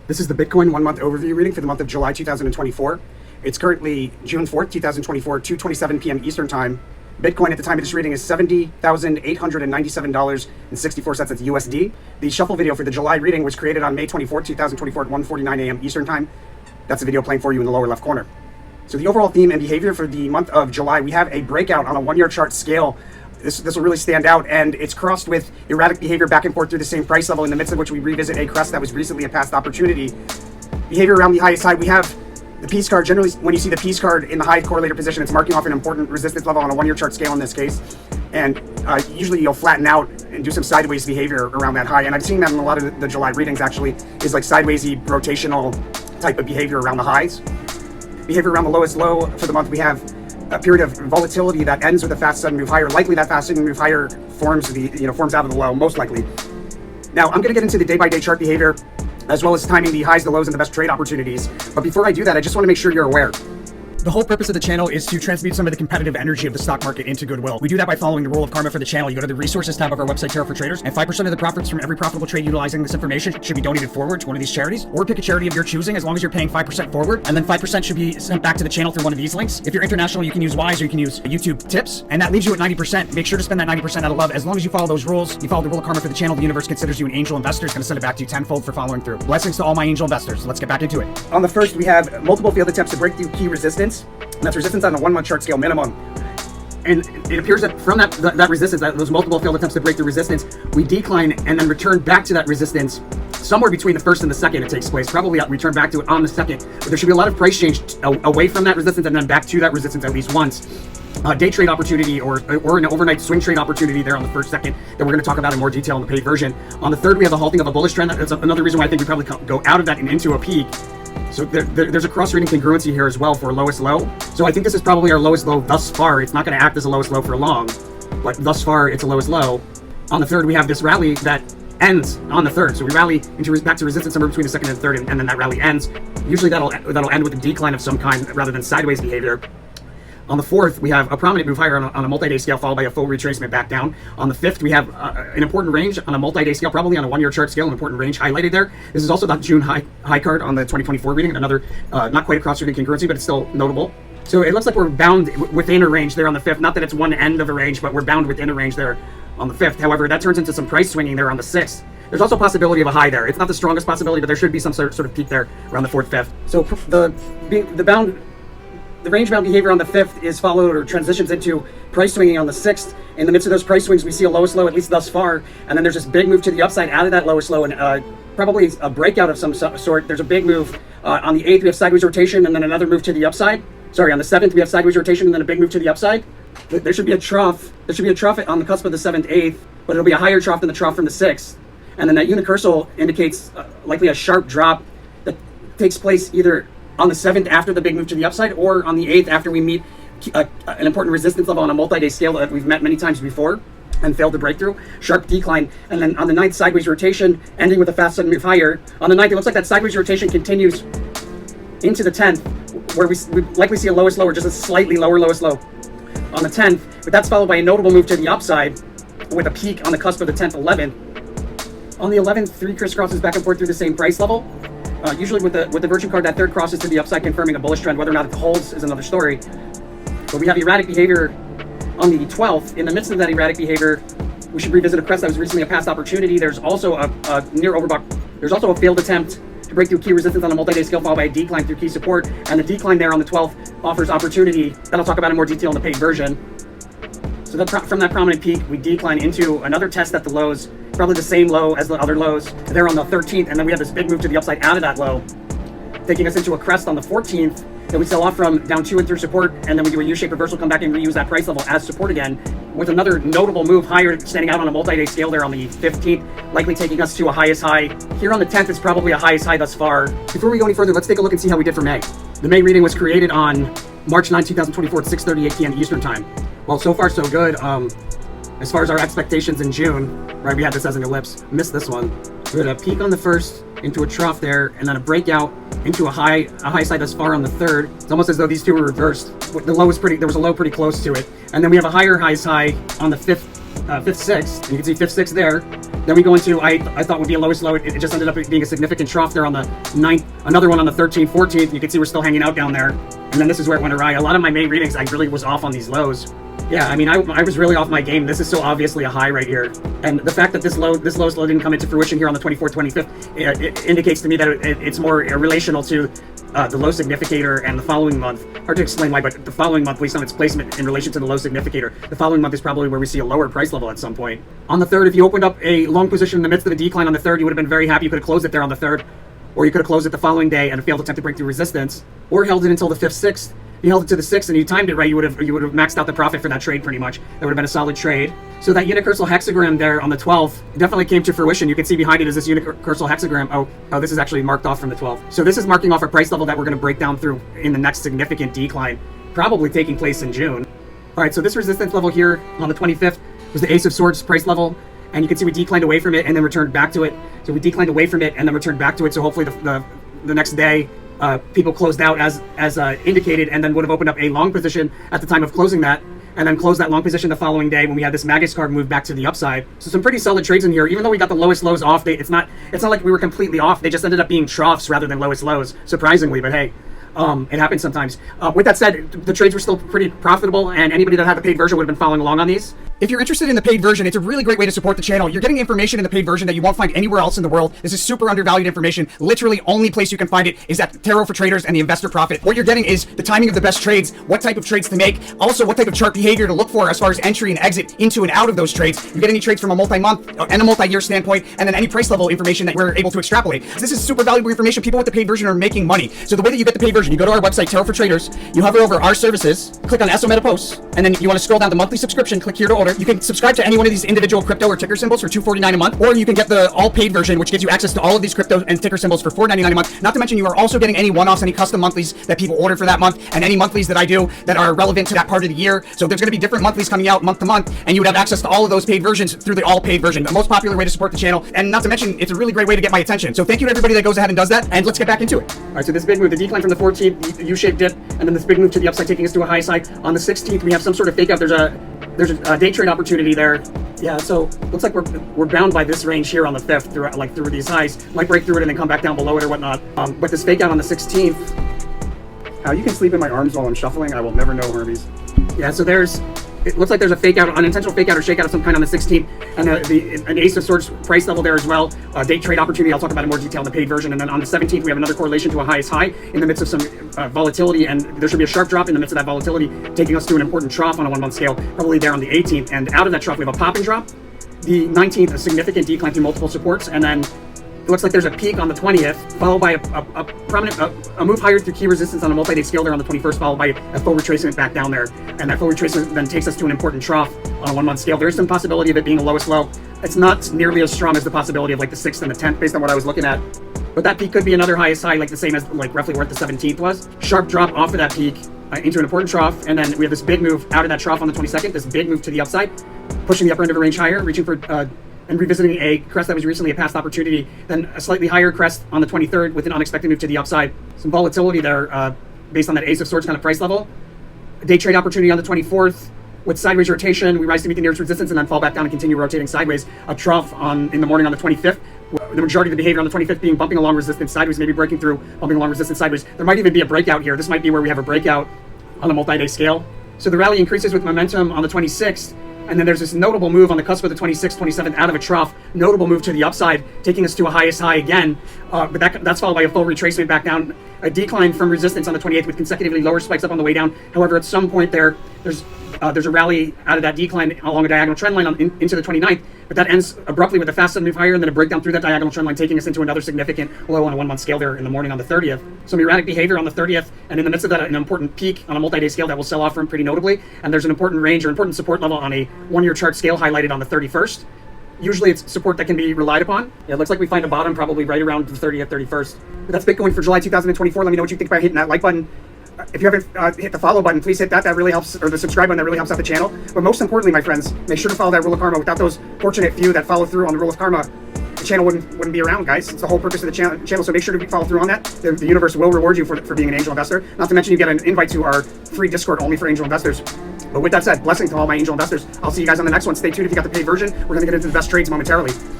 This is the Bitcoin 1 month overview reading for the month of July 2024. It's currently June 4th, 2024, 2:27 p.m. Eastern Time. Bitcoin at the time of this reading is $70,897.64. That's USD. The shuffle video for the July reading was created on May 24th, 2024 at 1:49 a.m. Eastern Time. That's the video playing for you in the lower left corner. So the overall theme and behavior for the month of July, we have a breakout on a 1 year chart scale. This will really stand out, and it's crossed with erratic behavior back and forth through the same price level, in the midst of which we revisit a crest that was recently a past opportunity. Behavior around the highest high, we have the peace card. Generally, when you see the peace card in the high correlator position, it's marking off an important resistance level on a 1 year chart scale in this case. And usually you'll flatten out and do some sideways behavior around that high. And I've seen that in a lot of the July readings, actually, is like sidewaysy rotational type of behavior around the highs. Behavior around the lowest low for the month, we have a period of volatility that ends with a fast sudden move higher. Likely that fast sudden move higher forms out of the low, most likely. Now I'm going to get into the day-by-day chart behavior, as well as timing the highs, the lows, and the best trade opportunities. But before I do that, I just want to make sure you're aware. The whole purpose of the channel is to transmute some of the competitive energy of the stock market into goodwill. We do that by following the rule of karma for the channel. You go to the resources tab of our website, Tarot for Traders, and 5% of the profits from every profitable trade utilizing this information should be donated forward to one of these charities, or pick a charity of your choosing, as long as you're paying 5% forward, and then 5% should be sent back to the channel through one of these links. If you're international, you can use Wise, or you can use YouTube tips, and that leaves you at 90%. Make sure to spend that 90% out of love. As long as you follow those rules, you follow the rule of karma for the channel, the universe considers you an angel investor. It's going to send it back to you tenfold for following through. Blessings to all my angel investors. Let's get back into it. On the first, we have multiple failed attempts to break through key resistance. And that's resistance on a 1 month chart scale minimum. And it appears that from that resistance, those multiple failed attempts to break through resistance, we decline and then return back to that resistance somewhere between the first and the second. It takes place. Probably return back to it on the second. But there should be a lot of price change away from that resistance and then back to that resistance at least once. Day trade opportunity or an overnight swing trade opportunity there on the first, second, that we're going to talk about in more detail in the paid version. On the third, we have the halting of a bullish trend. That's another reason why I think we probably go out of that and into a peak. So there's a cross-reading congruency here as well for lowest low. So I think this is probably our lowest low thus far. It's not going to act as a lowest low for long, but thus far it's a lowest low. On the third, we have this rally that ends on the third. So we rally back to resistance somewhere between the second and third, and then that rally ends. Usually that'll end with a decline of some kind rather than sideways behavior. On the fourth, we have a prominent move higher on a multi-day scale, followed by a full retracement back down. On the fifth, we have an important range on a multi-day scale, probably on a 1 year chart scale, an important range highlighted there. This is also the June high card on the 2024 reading, another not quite a cross-reading congruency, but it's still notable. So it looks like we're bound within a range there on the fifth. Not that it's one end of a range, but we're bound within a range there on the fifth. However, that turns into some price swinging there on the sixth. There's also a possibility of a high there. It's not the strongest possibility, but there should be some sort of peak there around the fourth, fifth. So the range-bound behavior on the fifth is followed or transitions into price swinging on the sixth. In the midst of those price swings, we see a lowest low, at least thus far, and then there's this big move to the upside out of that lowest low, and probably a breakout of some sort. There's a big move on the eighth. We have sideways rotation, and then another move to the upside. Sorry, on the seventh, we have sideways rotation, and then a big move to the upside. There should be a trough. There should be a trough on the cusp of the seventh, eighth, but it'll be a higher trough than the trough from the sixth. And then that unicursal indicates likely a sharp drop that takes place either on the seventh after the big move to the upside, or on the eighth after we meet an important resistance level on a multi-day scale that we've met many times before and failed to break through. Sharp decline, and then on the ninth, sideways rotation, ending with a fast sudden move higher. On the ninth, it looks like that sideways rotation continues into the 10th, where we likely see a lowest low, or just a slightly lower lowest low on the 10th, but that's followed by a notable move to the upside with a peak on the cusp of the 10th, 11th. On the 11th, three crisscrosses back and forth through the same price level. Usually with the virtue card, that third crosses to the upside, confirming a bullish trend. Whether or not it holds is another story. But we have erratic behavior on the 12th. In the midst of that erratic behavior, we should revisit a crest that was recently a past opportunity. There's also a near overbought. There's also a failed attempt to break through key resistance on a multi-day scale, followed by a decline through key support. And the decline there on the 12th offers opportunity that I'll talk about in more detail in the paid version. So from that prominent peak, we decline into another test at the lows, probably the same low as the other lows there on the 13th, and then we have this big move to the upside out of that low, taking us into a crest on the 14th that we sell off from down to and through support, and then we do a U-shaped reversal, come back and reuse that price level as support again, with another notable move higher, standing out on a multi-day scale there on the 15th, likely taking us to a highest high. Here on the 10th is probably a highest high thus far. Before we go any further, let's take a look and see how we did for May. The May reading was created on March 9, 2024 at 6:38 p.m. Eastern Time. Well, so far so good. As far as our expectations in June, right, we had this as an ellipse. Missed this one. We had a peak on the first, into a trough there, and then a breakout into a high side thus far on the third. It's almost as though these two were reversed. The low was there was a low pretty close to it. And then we have a higher highs high on the fifth, sixth. You can see fifth, sixth there. Then we go into, I thought would be a lowest low. It just ended up being a significant trough there on the 9th. Another one on the 13th, 14th. You can see we're still hanging out down there. And then this is where it went awry. A lot of my main readings, I really was off on these lows. Yeah, I mean, I was really off my game. This is so obviously a high right here. And the fact that this lowest low didn't come into fruition here on the 24th, 25th, it indicates to me that it's more relational to the low significator and the following month. Hard to explain why, but the following month, based on its placement in relation to the low significator, the following month is probably where we see a lower price level at some point. On the 3rd, if you opened up a long position in the midst of a decline on the 3rd, you would have been very happy. You could have closed it there on the 3rd, or you could have closed it the following day and failed to attempt to break through resistance, or held it until the 5th, 6th. You held it to the 6th and you timed it right, you would have maxed out the profit for that trade pretty much. That would have been a solid trade. So that unicursal hexagram there on the 12th definitely came to fruition. You can see behind it is this unicursal hexagram. Oh, this is actually marked off from the 12th. So this is marking off a price level that we're going to break down through in the next significant decline, probably taking place in June. All right, so this resistance level here on the 25th was the Ace of Swords price level. And you can see we declined away from it and then returned back to it. So we declined away from it and then returned back to it. So hopefully the next day, people closed out as indicated, and then would have opened up a long position at the time of closing that, and then closed that long position the following day when we had this Magus card move back to the upside. So some pretty solid trades in here, even though we got the lowest lows off. It's not like we were completely off. They just ended up being troughs rather than lowest lows, surprisingly. But hey, it happens sometimes. With that said, the trades were still pretty profitable, and anybody that had the paid version would have been following along on these. If you're interested in the paid version, it's a really great way to support the channel. You're getting information in the paid version that you won't find anywhere else in the world. This is super undervalued information. Literally, only place you can find it is at Tarot for Traders and the Investor Profit. What you're getting is the timing of the best trades, what type of trades to make, also what type of chart behavior to look for as far as entry and exit into and out of those trades. You get any trades from a multi-month and a multi-year standpoint, and then any price level information that we're able to extrapolate. This is super valuable information. People with the paid version are making money. So the way that you get the paid version, you go to our website, Tarot for Traders, you hover over our services, click on SO Meta Posts, and then you want to scroll down to monthly subscription, click here to order. You can subscribe to any one of these individual crypto or ticker symbols for $2.49 a month, or you can get the all paid version, which gives you access to all of these crypto and ticker symbols for $4.99 a month. Not to mention, you are also getting any one-offs, any custom monthlies that people order for that month, and any monthlies that I do that are relevant to that part of the year. So there's going to be different monthlies coming out month to month, and you would have access to all of those paid versions through the all paid version. The most popular way to support the channel, and not to mention, it's a really great way to get my attention. So thank you to everybody that goes ahead and does that, and let's get back into it. All right, so this big move, the decline from the 14th, the U-shaped dip, and then this big move to the upside, taking us to a high side. On the 16th, we have some sort of fake out. There's a day trade opportunity there. Yeah, so looks like we're bound by this range here on the 5th through these highs. Might break through it and then come back down below it or whatnot. But this fake out on the 16th. How you can sleep in my arms while I'm shuffling, I will never know, Hermes. Yeah, so it looks like there's a fake out, unintentional fake out or shake out of some kind on the 16th, and an Ace of Swords price level there as well. Day trade opportunity, I'll talk about in more detail in the paid version. And then on the 17th, we have another correlation to a highest high in the midst of some volatility, and there should be a sharp drop in the midst of that volatility, taking us to an important trough on a 1 month scale, probably there on the 18th. And out of that trough, we have a pop and drop. The 19th, a significant decline through multiple supports, and then it looks like there's a peak on the 20th, followed by a prominent move higher through key resistance on a multi-day scale there on the 21st, followed by a full retracement back down there. And that full retracement then takes us to an important trough on a 1 month scale. There is some possibility of it being a lowest low. It's not nearly as strong as the possibility of like the 6th and the 10th based on what I was looking at. But that peak could be another highest high, like the same as like roughly where the 17th was. Sharp drop off of that peak into an important trough. And then we have this big move out of that trough on the 22nd, this big move to the upside, pushing the upper end of a range higher, reaching for and revisiting a crest that was recently a past opportunity, then a slightly higher crest on the 23rd with an unexpected move to the upside. Some volatility there based on that Ace of Swords kind of price level. A day trade opportunity on the 24th with sideways rotation. We rise to meet the nearest resistance and then fall back down and continue rotating sideways. A trough in the morning on the 25th. The majority of the behavior on the 25th being bumping along resistance sideways, maybe breaking through, bumping along resistance sideways. There might even be a breakout here. This might be where we have a breakout on a multi-day scale. So the rally increases with momentum on the 26th. And then there's this notable move on the cusp of the 26th, 27th out of a trough, notable move to the upside, taking us to a highest high again. But that's followed by a full retracement back down, a decline from resistance on the 28th with consecutively lower spikes up on the way down. However, at some point there's a rally out of that decline along a diagonal trend line into the 29th, but that ends abruptly with a fast move higher and then a breakdown through that diagonal trend line, taking us into another significant low on a 1 month scale there in the morning on the 30th. Some erratic behavior on the 30th, and in the midst of that, an important peak on a multi-day scale that will sell off from pretty notably. And there's an important range or important support level on a 1 year chart scale highlighted on the 31st. Usually it's support that can be relied upon. Yeah, it looks like we find a bottom probably right around the 30th, 31st. But that's Bitcoin for July 2024. Let me know what you think by hitting that like button. If you haven't hit the follow button, please hit that. That really helps, or the subscribe button, that really helps out the channel. But most importantly, my friends, make sure to follow that rule of karma. Without those fortunate few that follow through on the rule of karma, the channel wouldn't be around, guys. It's the whole purpose of the channel, so make sure to follow through on that. The universe will reward you for being an angel investor. Not to mention you get an invite to our free Discord only for angel investors. But with that said, blessing to all my angel investors. I'll see you guys on the next one. Stay tuned if you got the paid version. We're going to get into the best trades momentarily.